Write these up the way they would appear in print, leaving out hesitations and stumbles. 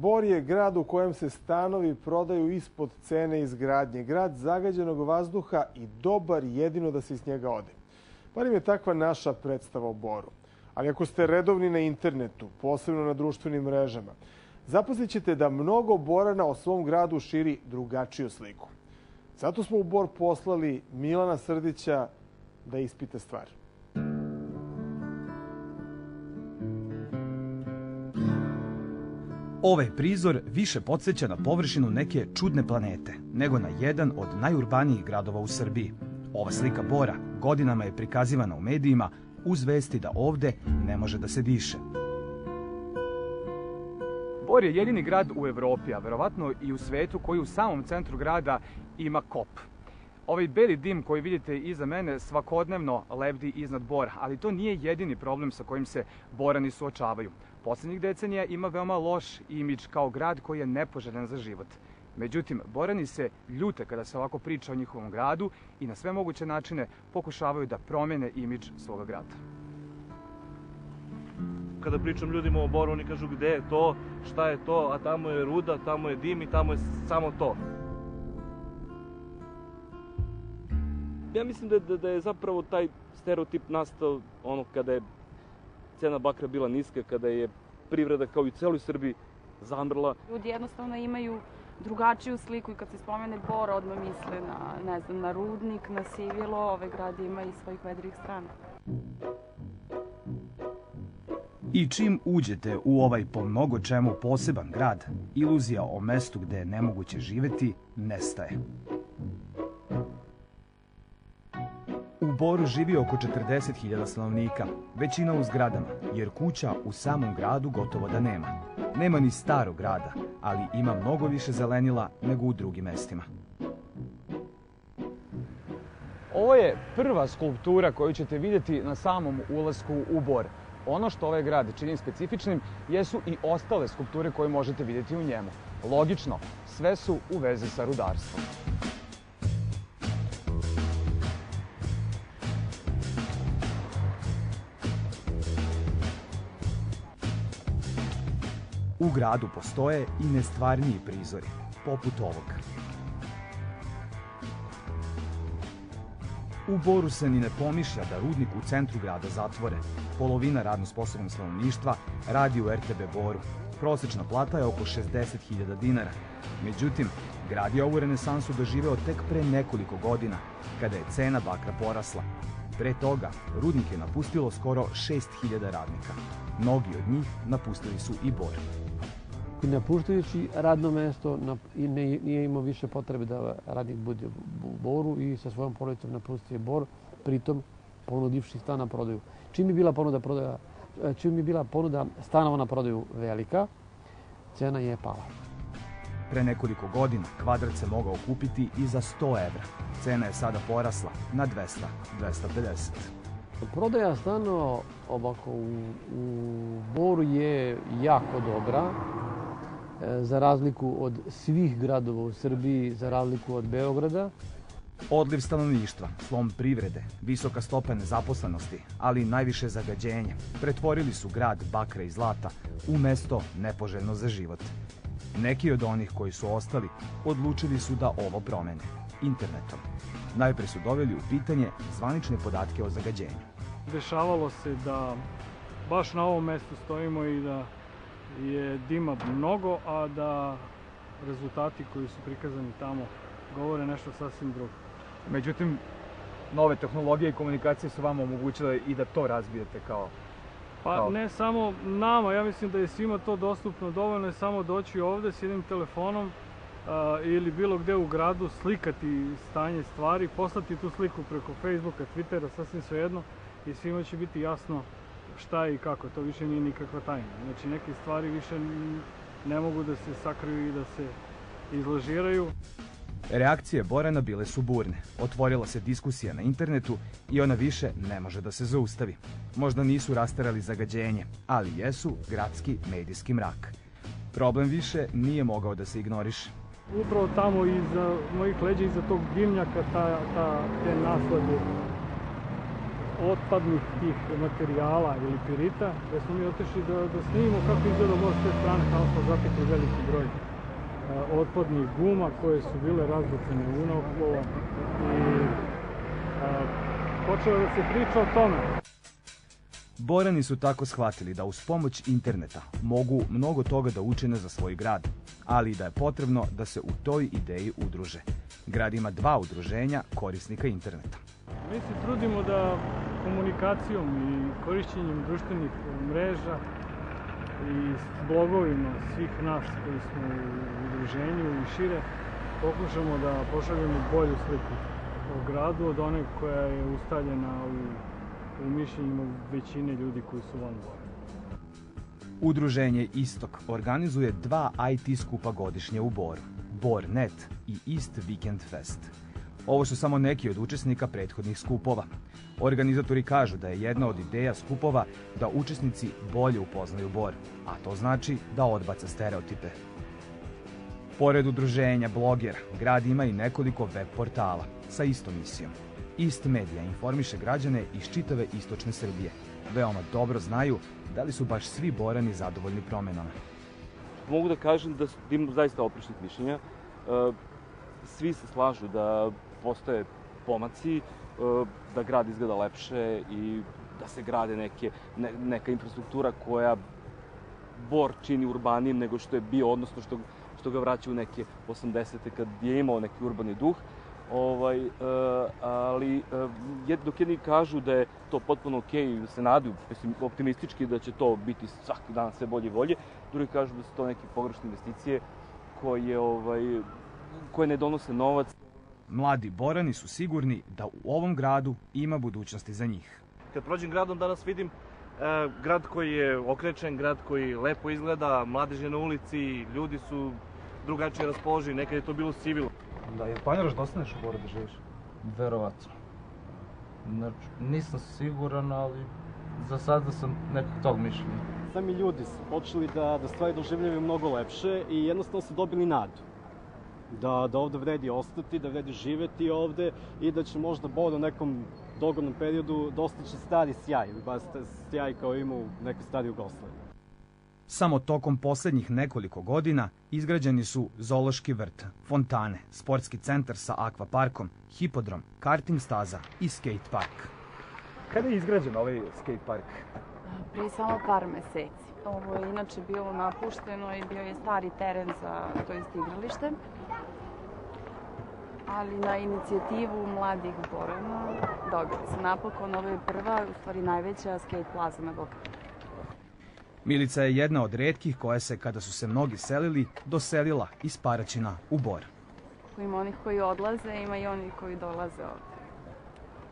Bor je grad u kojem se stanovi prodaju ispod cene izgradnje. Grad zagađenog vazduha i dobar jedino da se iz njega ode. Bar im je takva naša predstava o Boru. Ali ako ste redovni na internetu, posebno na društvenim mrežama, zaposlit ćete da mnogo Borana o svom gradu širi drugačiju sliku. Zato smo u Bor poslali Milana Srdića da ispita stvar. Ovaj prizor više podsjeća na površinu neke čudne planete, nego na jedan od najurbanijih gradova u Srbiji. Ova slika Bora godinama je prikazivana u medijima uz vesti da ovde ne može da se diše. Bor je jedini grad u Evropi, a verovatno i u svetu, koji u samom centru grada ima kop. Ovaj beli dim koji vidite iza mene svakodnevno lebdi iznad Bora, ali to nije jedini problem sa kojim se Borani suočavaju. Poslednjih decenija ima veoma loš imidž kao grad koji je nepoželjan za život. Međutim, Borani se ljute kada se ovako priča o njihovom gradu i na sve moguće načine pokušavaju da promene imidž svoga grada. Kada pričam ljudima o Boru, oni kažu gde je to, šta je to, a tamo je ruda, tamo je dim i tamo je samo to. Ja mislim da je zapravo taj stereotip nastao kada je cena bakra bila niska, kada je privreda kao i u celoj Srbiji zamrla. Ljudi jednostavno imaju drugačiju sliku i kad se spomene Bor, odmah misle na rudnik, na sivilo. Ovaj grad ima i svojih vedrih strana. I čim uđete u ovaj po mnogo čemu poseban grad, iluzija o mestu gde je nemoguće živeti nestaje. U Boru živi oko 40.000 stanovnika, većina u zgradama, jer kuća u samom gradu gotovo da nema. Nema ni starog grada, ali ima mnogo više zelenila nego u drugim mestima. Ovo je prva skulptura koju ćete vidjeti na samom ulasku u Bor. Ono što ovaj grad čini specifičnim jesu i ostale skulpture koje možete vidjeti u njemu. Logično, sve su u vezi sa rudarstvom. U gradu postoje i nestvarniji prizori, poput ovog. U Boru se ni ne pomišlja da rudnik u centru grada zatvore. Polovina radno sposobnog stanovništva radi u RTB Boru. Prosečna plata je oko 60.000 dinara. Međutim, grad je ovu renesansu doživeo tek pre nekoliko godina, kada je cena bakra porasla. Pre toga, rudnik je napustilo skoro 6.000 radnika. Mnogi od njih napustili su i Bor. Napuštajući radno mesto, nije imao više potrebe da radnik bude u Boru i sa svojom porodicom napustio Bor, pritom ponudivši stan na prodaju. Čim je bila ponuda stanova na prodaju velika, cena je pala. Pre nekoliko godina kvadrat se mogao kupiti i za 100 evra. Cena je sada porasla na 200-250. Prodaja stanova ovako u Boru je jako dobra, za razliku od svih gradova u Srbiji, za razliku od Beograda. Odliv stanovništva, slom privrede, visoka stopa nezaposlenosti, ali i najviše zagađenje, pretvorili su grad bakra i zlata u mesto nepoželjno za život. Neki od onih koji su ostali odlučili su da ovo promene internetom. Najpre su doveli u pitanje zvanične podatke o zagađenju. Dešavalo se da baš na ovom mestu stojimo i da je dima mnogo, a da rezultati koji su prikazani tamo govore nešto sasvim drugo. Međutim, nove tehnologije i komunikacije su vama omogućile i da to razbijete kao... Pa ne samo nama, ja mislim da je svima to dostupno. Dovoljno je samo doći ovde s jednim telefonom ili bilo gde u gradu, slikati stanje stvari, poslati tu sliku preko Facebooka, Twittera, sasvim svejedno, i svima će biti jasno šta je i kako. To više nije nikakva tajna. Znači, neke stvari više ne mogu da se sakriju i da se izlažiraju. Reakcije Borana bile su burne. Otvorila se diskusija na internetu i ona više ne može da se zaustavi. Možda nisu rasterali zagađenje, ali jesu gradski medijski mrak. Problem više nije mogao da se ignoriše. Upravo tamo iza mojih leđa, iza tog dimnjaka, te naslade otpadnih tih materijala ili pirita, gde smo mi otišli da snimimo kako izgleda most s te strane. Tamo smo zatekli veliki broj otpadnih guma koje su bile razbacane unaokolo i počelo da se priča o tome. Borani su tako shvatili da uz pomoć interneta mogu mnogo toga da učine za svoj grad, ali i da je potrebno da se u toj ideji udruže. Grad ima 2 udruženja korisnika interneta. Mi se trudimo da komunikacijom i korišćenjem društvenih mreža i s blogovima svih nas koji smo u udruženju i šire pokušamo da pošaljemo bolju sliku o gradu od one koja je ustaljena u mišljenjima većine ljudi koji su van Bora. Udruženje Istok organizuje 2 IT skupa godišnje u Boru, BorNet i East Weekend Fest. Ovo su samo neki od učesnika prethodnih skupova. Organizatori kažu da je jedna od ideja skupova da učesnici bolje upoznaju Bor, a to znači da odbace stereotipe. Pored udruženja blogera, grad ima i nekoliko web portala sa istom misijom. East Media informiše građane iz čitave istočne Srbije. Veoma dobro znaju da li su baš svi Borani zadovoljni promenama. Mogu da kažem da imam zaista oprečnih mišljenja. Svi se slažu da postoje pomaci, da grad izgleda lepše i da se grade neka infrastruktura koja Bor čini urbanijim nego što je bio, odnosno što ga vraća u neke 80-te kad je imao neki urbani duh. Ali dok jedni kažu da je to potpuno okej, da se nadaju optimistički da će to biti svaki dan sve bolje i bolje, drugi kažu da su to neke pogrešne investicije koje ne donose novac. Mladi Borani su sigurni da u ovom gradu ima budućnosti za njih. Kad prođem gradom danas vidim grad koji je okrečen, grad koji lepo izgleda, mladeže na ulici, ljudi su drugačije raspoloženi, nekad je to bilo sivilo. Da, jel planiraš da ostaneš u Boru da živiš? Verovatno. Znači, nisam siguran, ali za sada sam nekog tog mišljenja. Sami ljudi su počeli da stvari doživljaju mnogo lepše i jednostavno su dobili nadu. Da ovde vredi ostati, da vredi živeti ovde i da će možda Bor u nekom dogodnom periodu dostići stari sjaj, ili bar sjaj kao ima u nekoj stari Jugoslaviji. Samo tokom poslednjih nekoliko godina izgrađeni su zoološki vrt, fontane, sportski centar sa akvaparkom, hipodrom, karting staza i skate park. Kada je izgrađen ovaj skate park? Prije samo par meseci. Ovo je inače bilo napušteno i bio je stari teren za to igralište. Ali na inicijativu mladih Borana dobili se napokon. Ovo je prva, u stvari najveća skate plaza na Balkanu. Milica je jedna od retkih koja se, kada su se mnogi selili, doselila iz Paraćina u Bor. Ima onih koji odlaze, ima i onih koji dolaze ovde.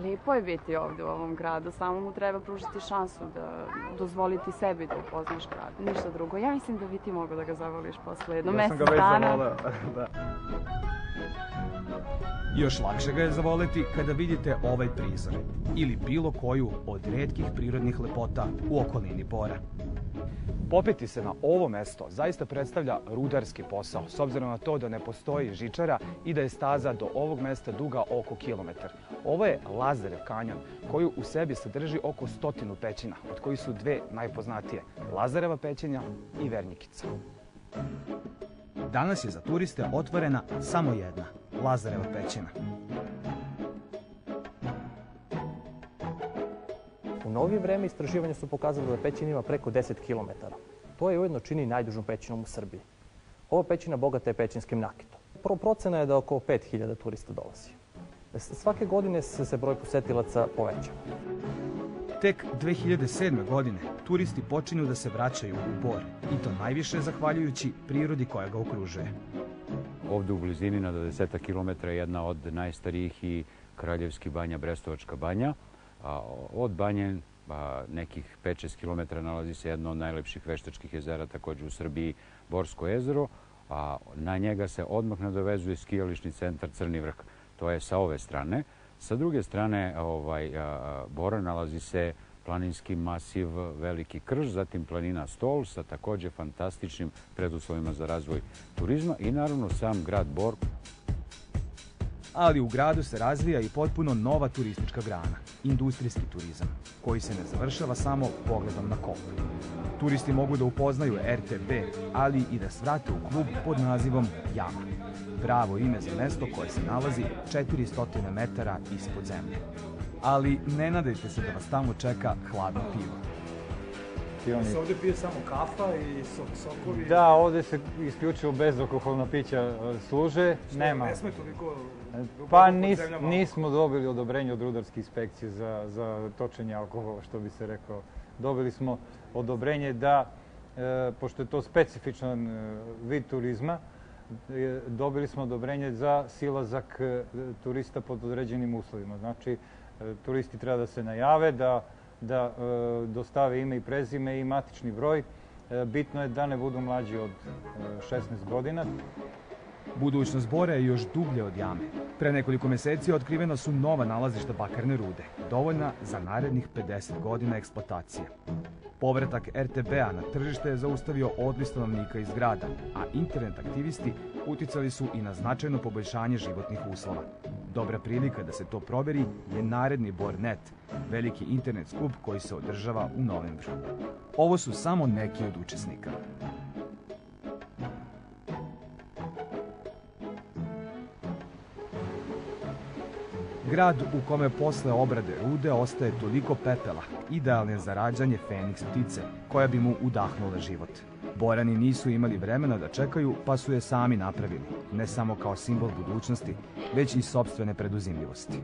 Lijepo je biti ovde u ovom gradu, samo mu treba pružiti šansu da dozvoliti sebi da upoznaš grad. Ništa drugo. Ja mislim da bi ti mogao da ga zavoliš posle jedno mesec dana. Ja sam ga već zavoleo, da. Još lakše ga je zavoleti kada vidite ovaj prizor ili bilo koju od retkih prirodnih lepota u okolini Bora. Popeti se na ovo mesto zaista predstavlja rudarski posao, s obzirom na to da ne postoji žičara i da je staza do ovog mesta duga oko kilometar. Ovo je Lazarev kanjon, koji u sebi sadrži oko 100 pećina, od kojih su 2 najpoznatije, Lazareva pećina i Vernjikica. Danas je za turiste otvorena samo jedna, Lazareva pećina. U novije vreme istraživanja su pokazali da pećina ima preko 10 km. To je ujedno čini najdužom pećinom u Srbiji. Ova pećina bogata je pećinskim nakitom. Procena je da oko 5000 turista dolazi. Svake godine se broj posetilaca povećava. Tek 2007. godine turisti počinju da se vraćaju u Bor i to najviše zahvaljujući prirodi koja ga okružuje. Ovde u blizini na 20 km je jedna od najstarijih i Kraljevski banja, Brestovačka banja. Od banje nekih 5-6 km nalazi se jedno od najlepših veštačkih jezera, takođe u Srbiji, Borsko jezero, a na njega se odmah nadovezuje skijališni centar Crni vrh. To je sa ove strane. Sa druge strane Bora nalazi se planinski masiv Veliki Krš, zatim planina Stol sa takođe fantastičnim preduslovima za razvoj turizma i naravno sam grad Bor. Ali u gradu se razvija i potpuno nova turistička grana, industrijski turizam, koji se ne završava samo pogledom na Kop. Turisti mogu da upoznaju RTB, ali i da svrate u klub pod nazivom Jama. Pravo ime za mesto koje se nalazi 400 metara ispod zemlje. Ali ne nadajte se da vas tamo čeka hladno pivo. Se ovdje pije samo kafa i sokovi? Da, ovdje se isključivo bezalkoholna pića služe. Nema. Ne sme toliko... Pa nismo dobili odobrenje od rudarske inspekcije za točenje alkohola, što bi se rekao. Dobili smo odobrenje da, pošto je to specifičan vid turizma, dobili smo odobrenje za silazak turista pod određenim uslovima. Znači, turisti treba da se najave, da dostave ime i prezime i matični broj. Bitno je da ne budu mlađi od 16 godina. Budućnost Bora je još dublje od Jame. Pre nekoliko meseci otkrivena su nova nalazišta bakarne rude, dovoljna za narednih 50 godina eksploatacije. Povratak RTB-a na tržište je zaustavio odliv stanovnika iz grada, a internet aktivisti uticali su i na značajno poboljšanje životnih uslova. Dobra prilika da se to proveri je naredni Bor.net, veliki internet skup koji se održava u novembru. Ovo su samo neki od učesnika. Grad u kome posle obrade rude ostaje toliko pepela, idealan je za rađanje feniks ptice, koja bi mu udahnula život. Borani nisu imali vremena da čekaju, pa su je sami napravili, ne samo kao simbol budućnosti, već i sopstvene preduzimljivosti.